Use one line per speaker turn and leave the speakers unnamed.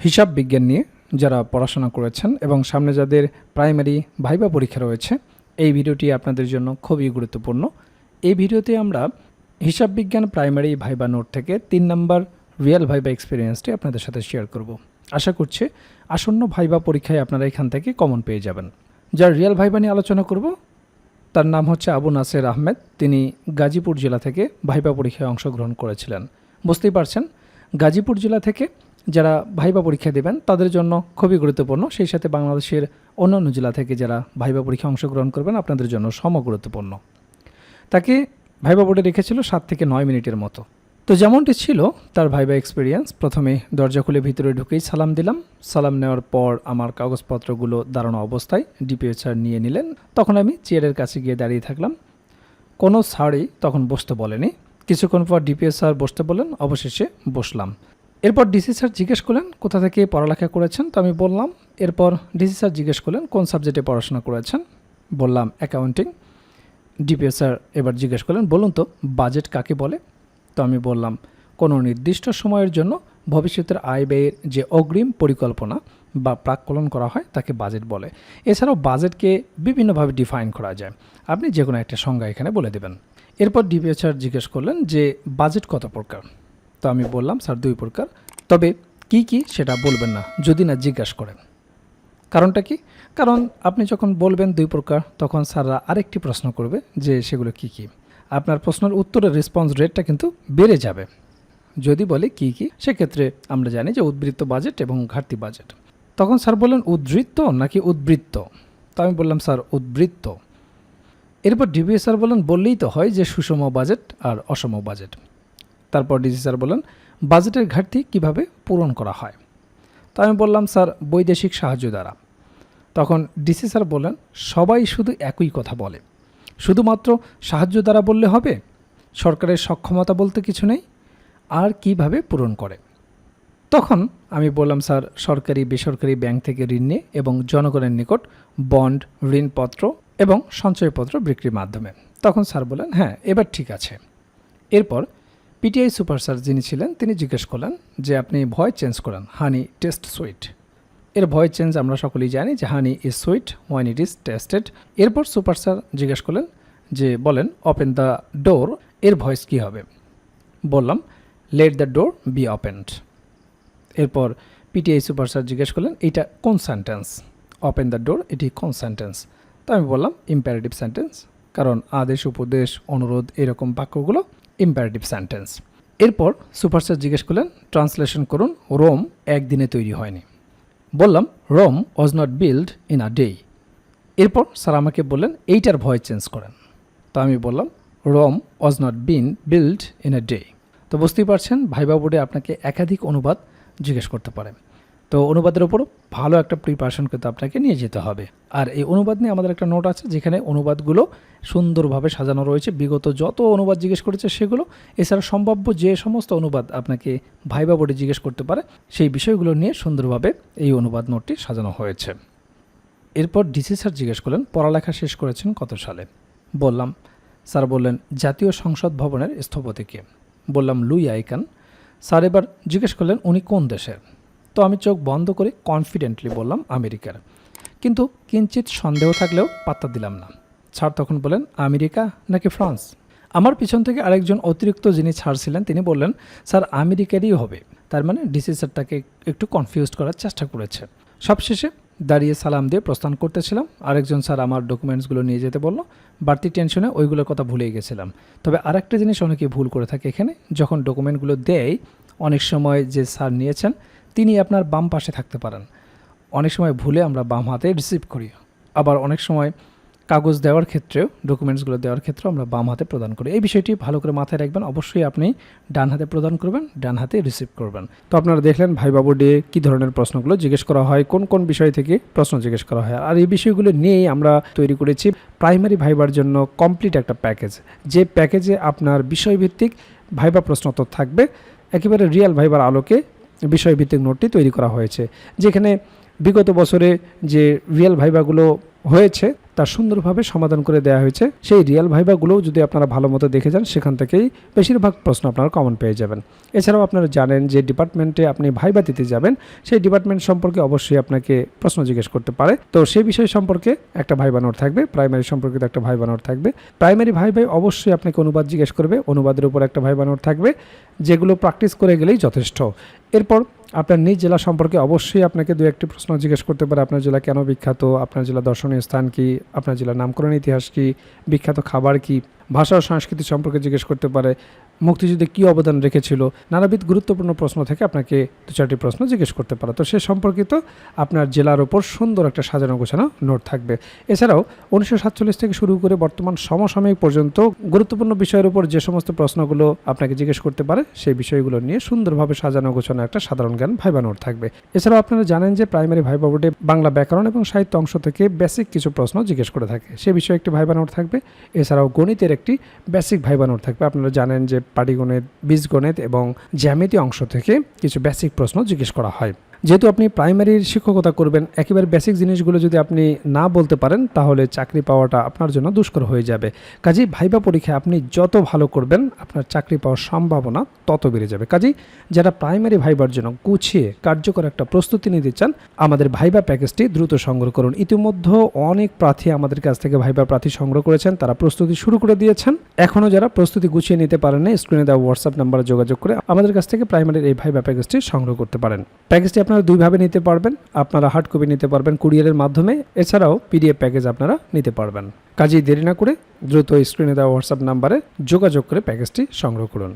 হিসাব বিজ্ঞান নিয়ে যারা পড়াশোনা করেছেন এবং সামনে যাদের প্রাইমারি ভাইবা পরীক্ষা রয়েছে, এই ভিডিওটি আপনাদের জন্য খুবই গুরুত্বপূর্ণ। এই ভিডিওতে আমরা হিসাব বিজ্ঞান প্রাইমারি ভাইবা নোট থেকে 3 নম্বর রিয়েল ভাইবা এক্সপিরিয়েন্সটি আপনাদের সাথে শেয়ার করব। আশা করছি আসন্ন ভাইবা পরীক্ষায় আপনারা এখান থেকে কমন পেয়ে যাবেন। যার রিয়েল ভাইবা নিয়ে আলোচনা করব তার নাম হচ্ছে আবু নাসের আহমেদ। তিনি গাজীপুর জেলা থেকে ভাইবা পরীক্ষায় অংশগ্রহণ করেছিলেন। বুঝতেই পারছেন, গাজীপুর জেলা থেকে যারা ভাইবা পরীক্ষা দেবেন তাদের জন্য খুবই গুরুত্বপূর্ণ। সেই সাথে বাংলাদেশের অন্যান্য জেলা থেকে যারা ভাইবা পরীক্ষা অংশগ্রহণ করবেন আপনাদের জন্য গুরুত্বপূর্ণ। তাকে ভাইবা বোর্ডে রেখেছিল 7 থেকে 9 মিনিটের মতো। তো যেমনটি ছিল তার ভাইবা এক্সপিরিয়েন্স, প্রথমে দরজা খুলে ভিতরে ঢুকেই সালাম দিলাম। সালাম নেওয়ার পর আমার কাগজপত্রগুলো দাঁড়ানো অবস্থায় ডিপিও স্যার নিয়ে নিলেন। তখন আমি চেয়ারের কাছে গিয়ে দাঁড়িয়ে থাকলাম। কোনো স্যারই তখন বসতে বলেনি। কিছুক্ষণ পর ডিপিও স্যার বসতে বলেন, অবশেষে বসলাম। এরপর ডিসি স্যার জিজ্ঞেস করলেন কোথা থেকে পড়ালেখা করেছেন, তো আমি বললাম। এরপর ডিসি স্যার জিজ্ঞেস করলেন কোন সাবজেক্টে পড়াশোনা করেছেন, বললাম অ্যাকাউন্টিং। ডিপিও স্যার এবার জিজ্ঞেস করলেন বলুন তো বাজেট কাকে বলে, তো আমি বললাম কোনো নির্দিষ্ট সময়ের জন্য ভবিষ্যতের আয় ব্যয়ের যে অগ্রিম পরিকল্পনা বা প্রাক্কলন করা হয় তাকে বাজেট বলে। এছাড়াও বাজেটকে বিভিন্নভাবে ডিফাইন করা যায়, আপনি যে কোনো একটা সংজ্ঞা এখানে বলে দেবেন। এরপর ডিপিও স্যার জিজ্ঞেস করলেন যে বাজেট কত প্রকার, তো আমি বললাম স্যার 2 প্রকার, তবে কি কি সেটা বলবেন না যদি না জিজ্ঞাসা করেন। কারণটা কি? কারণ আপনি যখন বলবেন 2 প্রকার তখন স্যাররা আরেকটি প্রশ্ন করবে যে সেগুলো কি কি। আপনার প্রশ্নের উত্তরের রেসপন্স রেটটা কিন্তু বেড়ে যাবে। যদি বলে কি কি, সেক্ষেত্রে আমরা জানি যে উদ্বৃত্ত বাজেট এবং ঘাটতি বাজেট। তখন স্যার বললেন উদ্ধৃত্ত নাকি উদ্বৃত্ত, তো আমি বললাম স্যার উদ্বৃত্ত। এরপর ডিপিও স্যার বললেন বললেই তো হয় যে সুষম বাজেট আর অসম বাজেট। তারপর ডিসি স্যার বললেন বাজেটের ঘাটতি কিভাবে পূরণ করা হয়, তো আমি বললাম স্যার বৈদেশিক সাহায্য দ্বারা। তখন ডিসি স্যার বললেন সবাই শুধু একই কথা বলে, শুধুমাত্র সাহায্য দ্বারা বললে হবে, সরকারের সক্ষমতা বলতে কিছু নেই, আর কিভাবে পূরণ করে। তখন আমি বললাম স্যার সরকারি বেসরকারি ব্যাংক থেকে ঋণ নিয়ে এবং জনগণের নিকট বন্ড, ঋণপত্র এবং সঞ্চয়পত্র বিক্রির মাধ্যমে। তখন স্যার বললেন হ্যাঁ এবার ঠিক আছে। এরপর পিটিআই সুপার স্যার যিনি ছিলেন তিনি জিজ্ঞেস করলেন যে আপনি ভয়েস চেঞ্জ করেন, হানি টেস্ট সুইট। এর ভয়েস চেঞ্জ আমরা সকলেই জানি যে honey is sweet when it is tasted. এরপর সুপার স্যার জিজ্ঞেস করলেন যে বলেন ওপেন দ্য ডোর, এর ভয়েস কী হবে, বললাম let the door be opened. এরপর পিটিআই সুপার স্যার জিজ্ঞেস করলেন এইটা কোন সেন্টেন্স, ওপেন দ্য ডোর এটি কোন সেন্টেন্স, তো আমি বললাম ইম্পারেটিভ সেন্টেন্স, কারণ আদেশ উপদেশ অনুরোধ এরকম বাক্যগুলো ইম্পারেটিভ সেন্টেন্স। এরপর সুপার স্যার জিজ্ঞেস করলেন ট্রান্সলেশন করুন রোম একদিনে তৈরি হয়নি, বললাম Rome was not build in a day. এরপর স্যার আমাকে বললেন এইটার ভয়েস চেঞ্জ করেন, তো আমি বললাম Rome was not been build in a day. তো বুঝতেই পারছেন ভাইবা বোর্ডে আপনাকে একাধিক অনুবাদ জিজ্ঞেস করতে পারে, তো অনুবাদের উপর ভালো একটা প্রিপারেশন কিন্তু আপনাকে নিয়ে যেতে হবে। আর এই অনুবাদ নিয়ে আমাদের একটা নোট আছে যেখানে অনুবাদগুলো সুন্দরভাবে সাজানো রয়েছে, বিগত যত অনুবাদ জিজ্ঞেস করেছে সেগুলো, এছাড়া সম্ভাব্য যে সমস্ত অনুবাদ আপনাকে ভাইবা বোর্ডে জিজ্ঞেস করতে পারে সেই বিষয়গুলো নিয়ে সুন্দরভাবে এই অনুবাদ নোটটি সাজানো হয়েছে। এরপর ডিসি স্যার জিজ্ঞেস করলেন পড়ালেখা শেষ করেছেন কত সালে, বললাম স্যার বললেন জাতীয় সংসদ ভবনের স্থপতি কে, বললাম লুই আইকান। স্যার এবার জিজ্ঞেস করলেন উনি কোন দেশের, তো আমি চোখ বন্ধ করে কনফিডেন্টলি বললাম আমেরিকার, কিন্তু কিঞ্চিত সন্দেহ থাকলেও পাত্তা দিলাম না। স্যার তখন বলেন আমেরিকা নাকি ফ্রান্স। আমার পিছন থেকে আরেকজন অতিরিক্ত যিনি স্যার ছিলেন তিনি বললেন স্যার আমেরিকারই হবে। তার মানে ডিসি স্যার তাকে একটু কনফিউজ করার চেষ্টা করেছে। সবশেষে দাঁড়িয়ে সালাম দিয়ে প্রস্থান করতেছিলাম, আরেকজন স্যার আমার ডকুমেন্টসগুলো নিয়ে যেতে বলল। বাড়তি টেনশনে ওইগুলোর কথা ভুলেই গেছিলাম। তবে আরেকটা জিনিস অনেকেই ভুল করে থাকে এখানে, যখন ডকুমেন্টগুলো দেয় অনেক সময় যে স্যার নিয়েছেন তিনি আপনার বাম পাশে থাকতে পারেন। অনেক সময় ভুলে আমরা বাম হাতে রিসিভ করি, আবার অনেক সময় কাগজ দেওয়ার ক্ষেত্রেও ডকুমেন্টসগুলো দেওয়ার ক্ষেত্রেও আমরা বাম হাতে প্রদান করি। এই বিষয়টি ভালো করে মাথায় রাখবেন, অবশ্যই আপনি ডান হাতে প্রদান করবেন, ডান হাতে রিসিভ করবেন। তো আপনারা দেখলেন ভাইবা বোর্ডে কী ধরনের প্রশ্নগুলো জিজ্ঞেস করা হয়, কোন কোন বিষয় থেকে প্রশ্ন জিজ্ঞেস করা হয়। আর এই বিষয়গুলো নিয়েই আমরা তৈরি করেছি প্রাইমারি ভাইবার জন্য কমপ্লিট একটা প্যাকেজ, যে প্যাকেজে আপনার বিষয়ভিত্তিক ভাইবা প্রশ্নোত্তর থাকবে, একেবারে রিয়েল ভাইবার আলোকে বিষয়ভিত্তিক নোটটি তৈরি করা হয়েছে, যেখানে বিগত বছরে যে রিয়েল ভাইভাগুলো হয়েছে তা সুন্দরভাবে সমাধান করে দেওয়া হয়েছে। সেই রিয়েল ভাইভাগুলোও যদি আপনারা ভালো মতো দেখে যান, সেখান থেকেই বেশিরভাগ প্রশ্ন আপনারা কমন পেয়ে যাবেন। এছাড়াও আপনারা জানেন যে ডিপার্টমেন্টে আপনি ভাইভা দিতে যাবেন, সেই ডিপার্টমেন্ট সম্পর্কে অবশ্যই আপনাকে প্রশ্ন জিজ্ঞেস করতে পারে। তো সেই বিষয় সম্পর্কে একটা ভাইভা নোট থাকবে, প্রাইমারি সম্পর্কিত একটা ভাইভা নোট থাকবে। প্রাইমারি ভাইভাই অবশ্যই আপনাকে অনুবাদ জিজ্ঞেস করবে, অনুবাদের উপর একটা ভাইভা নোট থাকবে, যেগুলো প্র্যাকটিস করে গেলেই যথেষ্ট। এরপর আপনার নিজ জেলা সম্পর্কে অবশ্যই আপনাকে দু একটি প্রশ্ন জিজ্ঞেস করতে পারে। আপনার জেলা কেন বিখ্যাত, আপনার জেলা দর্শনীয় স্থান কি, আপনার জেলার নামকরণ ইতিহাস কি, বিখ্যাত খাবার কি, ভাষা ও সংস্কৃতি সম্পর্কে জিজ্ঞেস করতে পারে, মুক্তিযুদ্ধে কী অবদান রেখেছিল, নানাবিধ গুরুত্বপূর্ণ প্রশ্ন থেকে আপনাকে দু চারটি প্রশ্ন জিজ্ঞেস করতে পারে। তো সে সম্পর্কিত আপনার জেলার ওপর সুন্দর একটা সাজানো গোছানো নোট থাকবে। এছাড়াও 1947 থেকে শুরু করে বর্তমান সমসাময়িক পর্যন্ত গুরুত্বপূর্ণ বিষয়ের উপর যে সমস্ত প্রশ্নগুলো আপনাকে জিজ্ঞেস করতে পারে, সেই বিষয়গুলো নিয়ে সুন্দরভাবে সাজানো গোছানো একটা সাধারণ জ্ঞান ভাইভা নোট থাকবে। এছাড়াও আপনারা জানেন যে প্রাইমারি ভাইভা বোর্ডে বাংলা ব্যাকরণ এবং সাহিত্য অংশ থেকে বেসিক কিছু প্রশ্ন জিজ্ঞেস করে থাকে, সে বিষয়ে একটি ভাইভা নোট থাকবে। এছাড়াও গণিতের একটি বেসিক ভাইভা নোট থাকবে। আপনারা জানেন যে পাটিগণিত, বীজগণিত এবং জ্যামিতি অংশ থেকে কিছু বেসিক প্রশ্ন জিজ্ঞেস করা হয়। যেহেতু আপনি প্রাইমারির শিক্ষকতা করবেন, একেবারে বেসিক জিনিসগুলো যদি আপনি না বলতে পারেন, তাহলে চাকরি পাওয়াটা আপনার জন্য দুষ্কর হয়ে যাবে। কাজেই ভাইভা পরীক্ষায় আপনি যত ভালো করবেন, আপনার চাকরি পাওয়ার সম্ভাবনা তত বেড়ে যাবে। কাজেই যারা প্রাইমারি ভাইবার জন্য গুছিয়ে কার্যকর একটা প্রস্তুতি নিতে চান, আমাদের ভাইভা প্যাকেজটি দ্রুত সংগ্রহ করুন। ইতিমধ্যে অনেক প্রার্থী আমাদের কাছ থেকে ভাইভা প্রার্থী সংগ্রহ করেছেন, তারা প্রস্তুতি শুরু করে দিয়েছেন। এখনও যারা প্রস্তুতি গুছিয়ে নিতে পারেন না, স্ক্রিনে দেওয়া হোয়াটসঅ্যাপ নাম্বারে যোগাযোগ করে আমাদের কাছ থেকে প্রাইমারির এই ভাইভা প্যাকেজটি সংগ্রহ করতে পারেন। প্যাকেজটি আপনারা দুইভাবে নিতে পারবেন, আপনারা হার্ড কপি নিতে পারবেন কুরিয়ারের মাধ্যমে, এছাড়াও পিডিএফ প্যাকেজ আপনারা নিতে পারবেন। কাজেই দেরি না করে দ্রুত স্ক্রিনে দেওয়া হোয়াটসঅ্যাপ নাম্বারে যোগাযোগ করে প্যাকেজটি সংগ্রহ করুন।